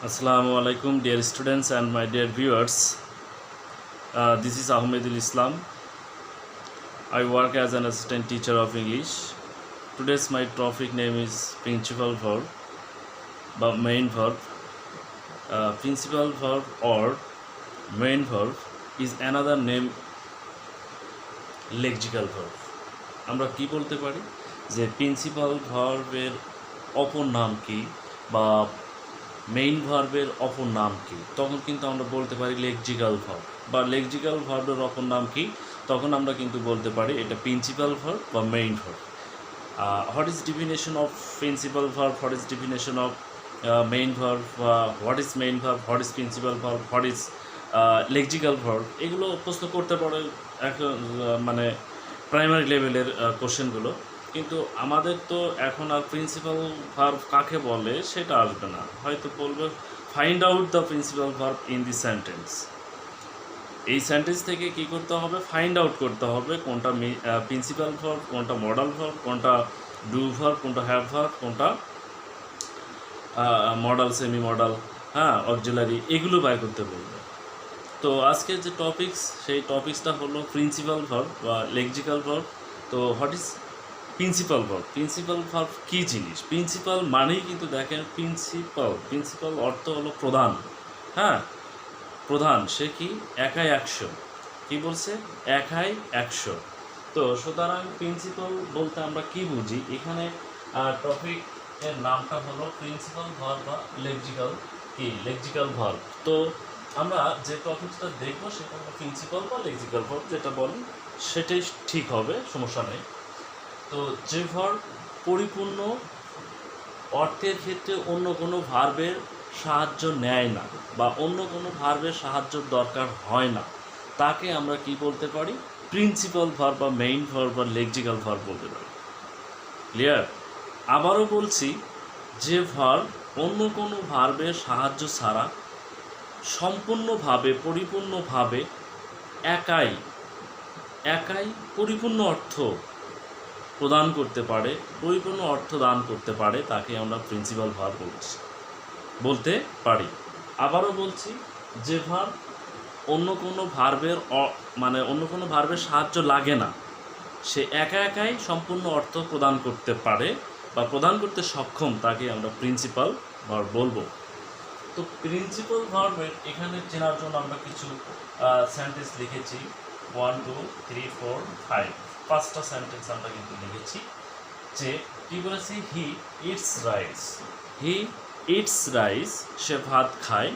Assalamu alaikum, dear students and my dear viewers. This is Ahmedul Islam. I work as an assistant teacher of English. Today's my topic name is principal verb, but main verb. Principal verb or main verb is another name lexical verb. আমরা কি বলতে পারি যে principal ভার্বের অপর নাম কি বা মেইন ভার্বের অপর নাম কি, তখন কিন্তু আমরা বলতে পারি লেক্সিক্যাল ভার্ব, বা লেক্সিক্যাল ভার্বের অপর নাম কি, তখন আমরা কিন্তু বলতে পারি এটা প্রিন্সিপাল ভার্ব বা main verb. What is definition of principal verb, what is definition of main verb, what is main verb, what is principal verb, what is lexical verb, এগুলো প্রশ্ন করতে পারে মানে প্রাইমারি লেভেলের কোশ্চেনগুলো। কিন্তু আমাদের তো এখন আর প্রিন্সিপাল ভার্ব কাকে বলে সেটা আসবে না, হয়তো বলবে find out the principal verb in the sentence. এই সেন্টেন্স থেকে কি করতে হবে, ফাইন্ড আউট করতে হবে কোনটা প্রিন্সিপাল ভার্ব, কোনটা মডাল ভার্ব, কোনটা ডু ভার্ব, কোনটা হ্যাভ ভার্ব, কোনটা মডাল, সেমি মডাল, অক্সিলারি, এগুলো বাইর করতে বলবে। তো আজকের যে টপিকস, সেই টপিক্সটা হলো প্রিন্সিপাল ভার্ব বা লেক্সিক্যাল ভার্ব। তো what is principal verb? Principal verb কী জিনিস? প্রিন্সিপাল মানেই কিন্তু দেখেন প্রিন্সিপাল অর্থ হলো প্রধান। প্রধান, সে কি একাই একশো, কি বলছে একাই একশো। তো সুতরাং প্রিন্সিপাল বলতে আমরা কি বুঝি, এখানে টপিকের নামটা হলো প্রিন্সিপাল ভার্ব বা লেক্সিক্যাল ভার্ব। তো আমরা যে টপিকটা দেখবো সেটা হলো প্রিন্সিপাল বা লেক্সিক্যাল ভার্ব, যেটা বলি সেটাই ঠিক হবে, সমস্যা নেই। তো যে ভার্ব পরিপূর্ণ অর্থের ক্ষেত্রে অন্য কোনো ভার্বের সাহায্য নেয় না বা অন্য কোনো ভার্বের সাহায্য দরকার হয় না, তাকে আমরা কি বলতে পারি, প্রিন্সিপাল ভার্ব বা মেইন ভার্ব বা লেক্সিক্যাল ভার্ব বলতে পারি। ক্লিয়ার? আবারও বলছি, যে ভার্ব অন্য কোনো ভার্বের সাহায্য ছাড়া সম্পূর্ণভাবে পরিপূর্ণভাবে একাই পরিপূর্ণ অর্থ প্রদান করতে পারে, পরিপূর্ণ অর্থ দান করতে পারে, তাকে আমরা প্রিন্সিপাল ভার্ব বলতে পারি। আবারও বলছি, যে ভার্ব অন্য কোনো ভার্বের সাহায্য লাগে না, সে একাই সম্পূর্ণ অর্থ প্রদান করতে পারে বা প্রদান করতে সক্ষম, তাকে আমরা প্রিন্সিপাল ভার্ব বলবো। তো প্রিন্সিপাল ভার্বের এখানে চেনার জন্য আমরা কিছু সেন্টেন্স লিখেছি, 1 2 3 4 5, 5টা সেন্টেন্স আমরা কিন্তু লিখেছি। যে কি বলেছি, হি ইটস রাইস, সে ভাত খায়।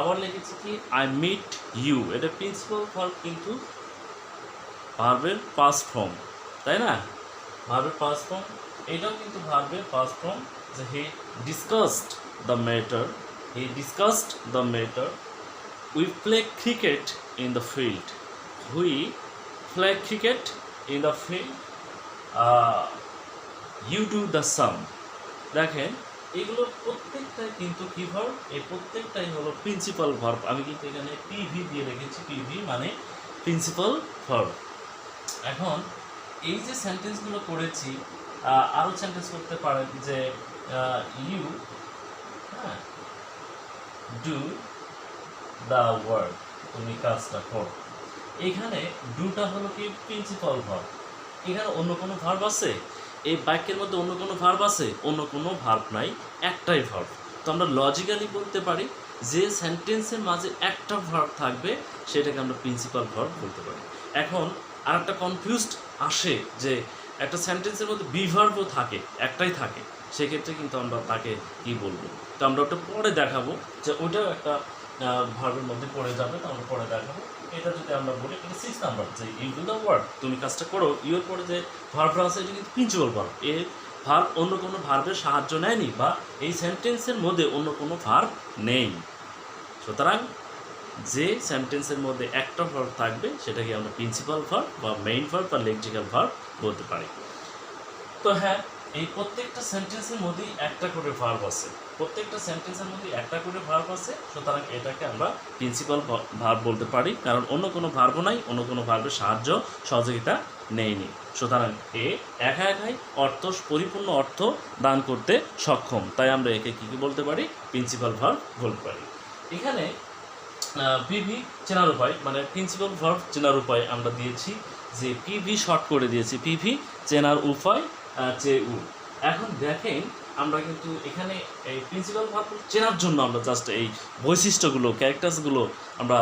আবার লিখেছি কি, আই মিট ইউ, এটা প্রিন্সিপাল ভার্ব কিন্তু ভার্বের পাস্ট ফর্ম, তাই না? ভার্বের পাস্ট ফর্ম, এটাও কিন্তু ভার্বের পাস্ট ফর্ম। যে হি discussed the matter, we play cricket in the field, you do the sum। দেখেন এগুলো প্রত্যেকটাই কিন্তু কি ভার্ব, এই প্রত্যেকটাই হলো প্রিন্সিপাল ভার্ব। আমি কিন্তু এখানে পিভি দিয়ে রেখেছি, পিভি মানে প্রিন্সিপাল ভার্ব। এখন এই যে সেন্টেন্সগুলো করেছি, আরও সেন্টেন্স করতে পারেন যে ইউ ডু দ্য ওয়ার্ক, তুমি কাজটা করো। এখানে ডুটা হলো কি প্রিন্সিপাল ভার্ব। এখানে অন্য কোনো ভার্ব আছে? এই বাক্যের মধ্যে অন্য কোনো ভার্ব আছে? অন্য কোনো ভার্ব নাই, একটাই ভার্ব। তো আমরা লজিক্যালি বলতে পারি যে সেন্টেন্সের মাঝে একটা ভার্ব থাকবে সেটাকে আমরা প্রিন্সিপাল ভার্ব বলতে পারি। এখন আর একটা কনফিউজড আসে যে একটা সেন্টেন্সের মধ্যে বি ভার্বও থাকে, একটাই থাকে, সেক্ষেত্রে কিন্তু আমরা তাকে কি বলবো? তো আমরা ওটা পরে দেখাবো, যে ওইটাও একটা ভার্বের মধ্যে পড়ে যাবে, তো আমরা পরে দেখাবো। এটা যদি আমরা বলি, এটা 6 নাম্বার, যে ইউ ডু দ্য ওয়ার্ক, তুমি কাজটা করো। ইউর পরে যে ভার্বটা আছে এটা কিন্তু প্রিন্সিপাল ভার্ব। এই ভার্ব অন্য কোনো ভার্বের সাহায্য নেয়নি, বা এই সেন্টেন্সের মধ্যে অন্য কোনো ভার্ব নেই। সুতরাং যে সেন্টেন্সের মধ্যে একটা ভার্ব থাকবে সেটাকে আমরা প্রিন্সিপাল ভার্ব বা মেইন ভার্ব বা লেক্সিক্যাল ভার্ব বলতে পারি। তো হ্যাঁ, এই প্রত্যেকটা সেন্টেন্সের মধ্যেই একটা করে ভার্ব আছে, সুতরাং এটাকে আমরা প্রিন্সিপাল ভার্ব বলতে পারি, কারণ অন্য কোনো ভার্বও নাই, অন্য কোনো ভার্বের সাহায্য সহযোগিতা নেয়নি। সুতরাং এ একা একাই পরিপূর্ণ অর্থ দান করতে সক্ষম, তাই আমরা একে কী কী বলতে পারি? প্রিন্সিপাল ভার্ব বলতে পারি। এখানে পিভি চেনার উপায়, মানে প্রিন্সিপাল ভার্ব চেনার উপায় আমরা দিয়েছি যে পিভি শর্ট করে দিয়েছি, পিভি চেনার উপায় চেউ। এখন দেখেন আমরা কিন্তু এখানে এই প্রিন্সিপাল ভার্ব চেনার জন্য আমরা জাস্ট এই বৈশিষ্ট্যগুলো, ক্যারেক্টার্সগুলো আমরা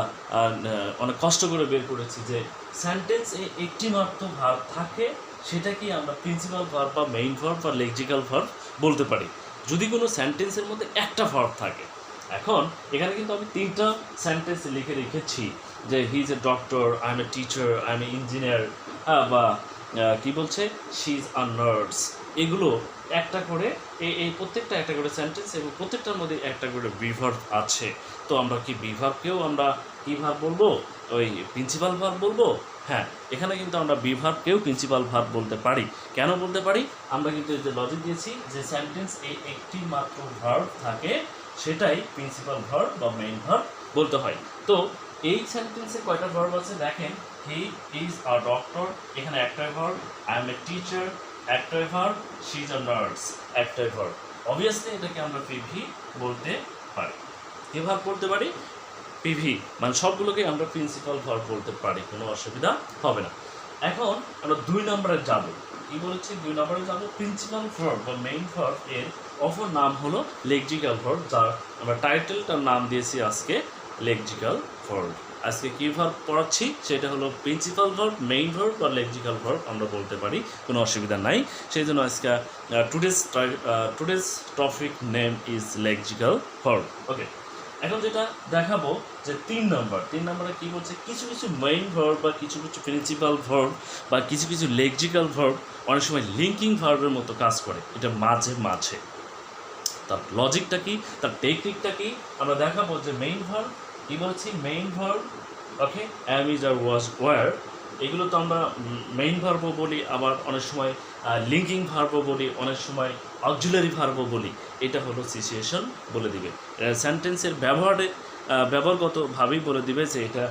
অনেক কষ্ট করে বের করেছি যে সেন্টেন্সে একটি মাত্র ভার্ব থাকে, সেটা কি আমরা প্রিন্সিপাল ভার্ব বা মেইন ভার্ব বা লেক্সিক্যাল ভার্ব বলতে পারি যদি কোনো সেন্টেন্সের মধ্যে একটা ভার্ব থাকে। এখন এখানে কিন্তু আমি 3টা সেন্টেন্স লিখে রেখেছি যে he is a doctor, I am a teacher, I am A engineer, বা কি বলছে শি ইজ আ নার্স। এগুলো একটা করে এই প্রত্যেকটা একটা করে সেন্টেন্স এবং প্রত্যেকটার মধ্যে একটা করে বিভার্ব আছে। তো আমরা কি বিভার্বকেও আমরা কী ভার্ব বলবো? ওই প্রিন্সিপাল ভার্ব বলবো? হ্যাঁ, এখানে কিন্তু আমরা বিভার্বকেও প্রিন্সিপাল ভার্ব বলতে পারি। কেন বলতে পারি? আমরা কিন্তু এই যে লজিক দিয়েছি যে সেন্টেন্স একটি মাত্র ভার্ব থাকে, সেটাই প্রিন্সিপাল ভার্ব বা মেইন ভার্ব বলতে হয়। তো এই সেন্টেন্সে কয়টা ভার্ব আছে দেখেন, হি ইজ আ ডক্টর, এখানে একটাই verb, I am a teacher একটাই verb, she is a nurse একটাই ভার্ব। অবভিয়াসলি এটাকে আমরা পিভি বলতে পারি। কি ভার্ব বলতে পারি? পিভি, মানে সবগুলোকে আমরা প্রিন্সিপাল ভার্ব বলতে পারি, কোনো অসুবিধা হবে না। এখন আমরা 2 নম্বরে যাব। কি বলেছি? 2 নম্বরে যাব। প্রিন্সিপাল ভার্ব বা মেইন ভার্ব এর অপর নাম হলো লেক্সিক্যাল ভার্ব, যার আমরা টাইটেলটার নাম দিয়েছি আজকে লেক্সিক্যাল ভার্ব। আজকে কী ভার্ব পড়াচ্ছি সেটা হলো প্রিন্সিপাল ভার্ব, মেইন ভার্ব বা লেক্সিক্যাল ভার্ব আমরা বলতে পারি, কোনো অসুবিধা নাই। সেই জন্য আজকে today's topic name is lexical verb. Okay, এখন যেটা দেখাবো যে 3 নম্বরে কী বলছে, কিছু কিছু মেইন ভার্ব বা কিছু কিছু প্রিন্সিপাল ভার্ব বা কিছু কিছু লেক্সিক্যাল ভার্ব অনেক সময় লিঙ্কিং ভার্বের মতো কাজ করে, এটা মাঝে মাঝে। তার লজিকটা কি, তার টেকনিকটা কি আমরা দেখাবো। যে মেইন ভার্ব কী বলছি? Main verb, okay, am, is, are, was, were, এগুলো তো আমরা মেইন ভার্বও বলি, আবার অনেক সময় লিঙ্কিং ভার্বও বলি, অনেক সময় অক্সিলারি ভার্বও বলি। এটা হলো সিচুয়েশন বলে দিবে, সেন্টেন্সের ব্যবহারগতভাবেই বলে দিবে যে এটা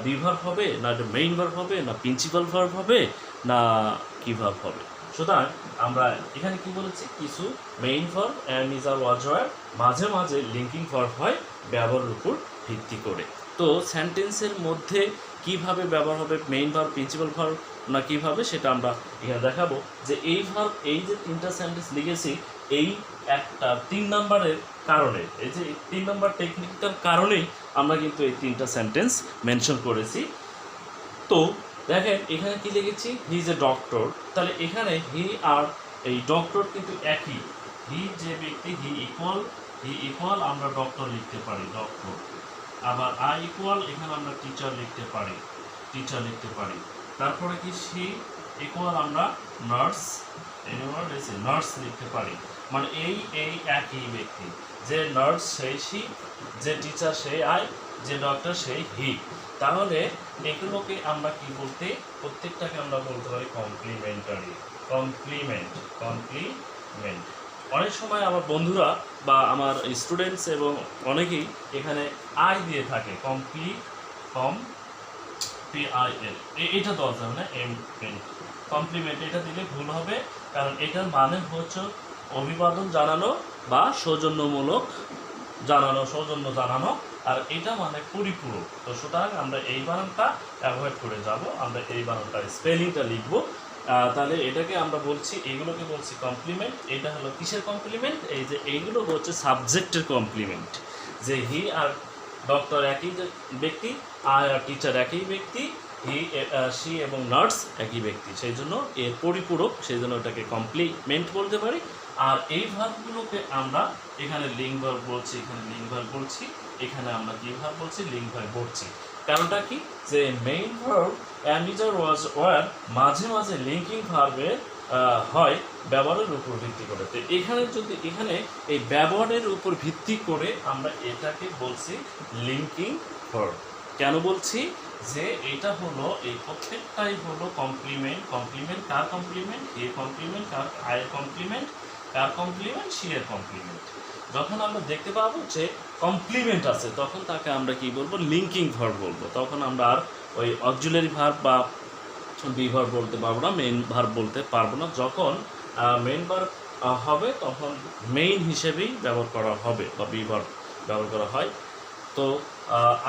বিভার্ব হবে না, এটা মেইন ভার্ব হবে না, প্রিন্সিপাল ভার্ব হবে না, কী ভার্ব হবে। সুতরাং আমরা এখানে কি বলেছি, কিছু main verb am, is, are, was, were মাঝে মাঝে লিঙ্কিং ভার্ব হয় ব্যবহারের উপর ভিত্তি করে। তো সেন্টেন্সের মধ্যে কিভাবে ব্যবহার হবে মেইন ভার্ব, প্রিন্সিপাল ভার্ব না কীভাবে, সেটা আমরা এখানে দেখাবো। যে এই ভার্ব, এই যে 3টা সেন্টেন্স লিখেছি, এই একটা 3 নম্বরের কারণে, এই যে 3 নম্বর টেকনিকটার কারণেই আমরা কিন্তু এই 3টা সেন্টেন্স মেনশন করেছি। তো দেখেন এখানে কি লিখেছি, হি ইজ এ ডক্টর, তাহলে এখানে হি আর এই ডক্টর কিন্তু একই। হি যে ব্যক্তি, হি ইকুয়াল আমরা ডক্টর লিখতে পারি, ডক্টর। আবার আই ইকুয়াল, এখানে আমরা টিচার লিখতে পারি। তারপরে কি সি ইকুয়াল আমরা নার্স, নার্স লিখতে পারি। মানে এই একই ব্যক্তি, যে নার্স সেই সি, যে টিচার সেই আই, যে ডক্টর সেই হি। তাহলে এগুলোকে আমরা কি বলতে, প্রত্যেকটাকে আমরা বলতে পারি কমপ্লিমেন্টারি, কমপ্লিমেন্ট। অনেক সময় আমার বন্ধুরা বা আমার স্টুডেন্টস এবং অনেকেই এখানে আই দিয়ে থাকে, PIL, এটা দেওয়া যাবে না, কমপ্লিমেন্ট এটা দিলে ভুল হবে, কারণ এটার মানে হচ্ছে অভিবাদন জানানো বা সৌজন্য জানানো, আর এটা মানে পরিপূরক। তো সুতরাং আমরা এই বানানটা অ্যাভয়েড করে যাব, আমরা এই বানানটা স্পেলিংটা লিখব। তাহলে এটাকে আমরা বলছি, এইগুলোকে বলছি কমপ্লিমেন্ট। এটা হলো কিসের কমপ্লিমেন্ট? এই যে এইগুলো হচ্ছে সাবজেক্টের কমপ্লিমেন্ট, যে হি আর ডক্টর একই ব্যক্তি, আই আর টিচার একই ব্যক্তি, সি এবং নার্স একই ব্যক্তি, সেই জন্য এর পরিপূরক, সেই জন্য এটাকে কমপ্লিমেন্ট বলতে পারি। আর এই ভার্বগুলোকে আমরা এখানে লিঙ্ক ভার্ব বলছি, এখানে আমরা কি ভার্ব বলছি, লিঙ্ক ভার্ব বলছি। কারণটা কি, যে main verb am, is, are, was, were মাঝে মাঝে লিঙ্কিং ভার্বে হয় ব্যবহারের উপর ভিত্তি করে। তো এখানে এই ব্যবহারের উপর ভিত্তি করে আমরা এটাকে বলছি লিঙ্কিং ভার্ব। কেন বলছি, যে এটা হলো এই প্রত্যেকটাই হলো কমপ্লিমেন্ট। কার কমপ্লিমেন্ট? A complement. কার? আয়ের কমপ্লিমেন্ট। কার কমপ্লিমেন্ট? সি এর কমপ্লিমেন্ট। যখন আমরা দেখতে পাবো যে কমপ্লিমেন্ট আছে, তখন তাকে আমরা কি বলবো, লিঙ্কিং ভার্ব বলবো। তখন আমরা আর ওই অক্সিলারি ভার্ব বা বি ভার্ব বলতে পারবো না, মেইন ভার্ব বলতে পারবো না। যখন মেইন ভার্ব হবে তখন মেইন হিসেবেই ব্যবহার করা হবে বা বি ভার্ব ব্যবহার করা হয়। তো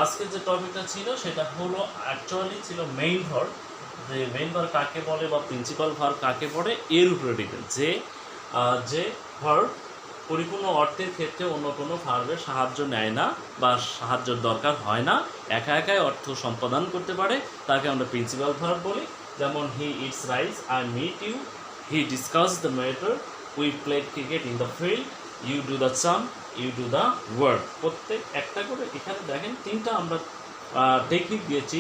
আজকের যে টপিকটা ছিল সেটা হলো অ্যাকচুয়ালি ছিল মেইন ভার্ব, যে মেইন ভার্ব কাকে বলে বা প্রিন্সিপাল ভার্ব কাকে বলে এর উপরে ডিপেন্ড, যে ভার্ব পরিপূর্ণ অর্থের ক্ষেত্রে অন্য কোনো ভার্বের সাহায্য নেয় না বা সাহায্যের দরকার হয় না, একা একাই অর্থ সম্পাদন করতে পারে, তাকে আমরা প্রিন্সিপাল ভার্ব বলি। যেমন he eats rice, I meet you, he discuss the matter, we played cricket in the field, you do the sum, you do the work. প্রত্যেক একটা করে এখানে দেখেন তিনটা আমরা টেকনিক দিয়েছি,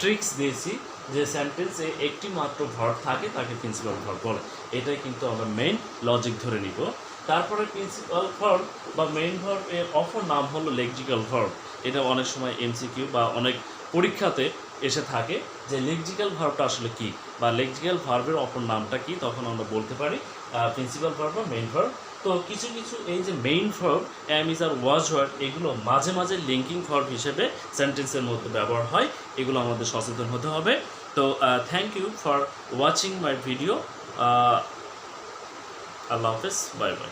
ট্রিক্স দিয়েছি, যে সেন্টেন্সে একটি মাত্র ভার্ব থাকে তাকে প্রিন্সিপাল ভার্ব বলে। এটাই কিন্তু আমরা মেইন লজিক ধরে নিব। তারপরে প্রিন্সিপাল ভার্ব বা মেইন ভার্ব এর অপর নাম হলো লেক্সিক্যাল ভার্ব। এটা অনেক সময় এমসিকিউ বা অনেক পরীক্ষাতে এসে থাকে যে লেক্সিক্যাল ভার্বটা আসলে কি বা লেক্সিক্যাল ভার্বের অপর নামটা কি, তখন আমরা বলতে পারি প্রিন্সিপাল ভার্ব বা মেইন ভার্ব। তো কিছু কিছু এই যে main verb, am, is are was were, এগুলো মাঝে মাঝে লিঙ্কিং ভার্ব হিসেবে সেন্টেন্সের মধ্যে ব্যবহার হয়, এগুলো আমাদের সচেতন হতে হবে। তো thank you for watching my video. আল্লাহ হাফেজ, বাই বাই।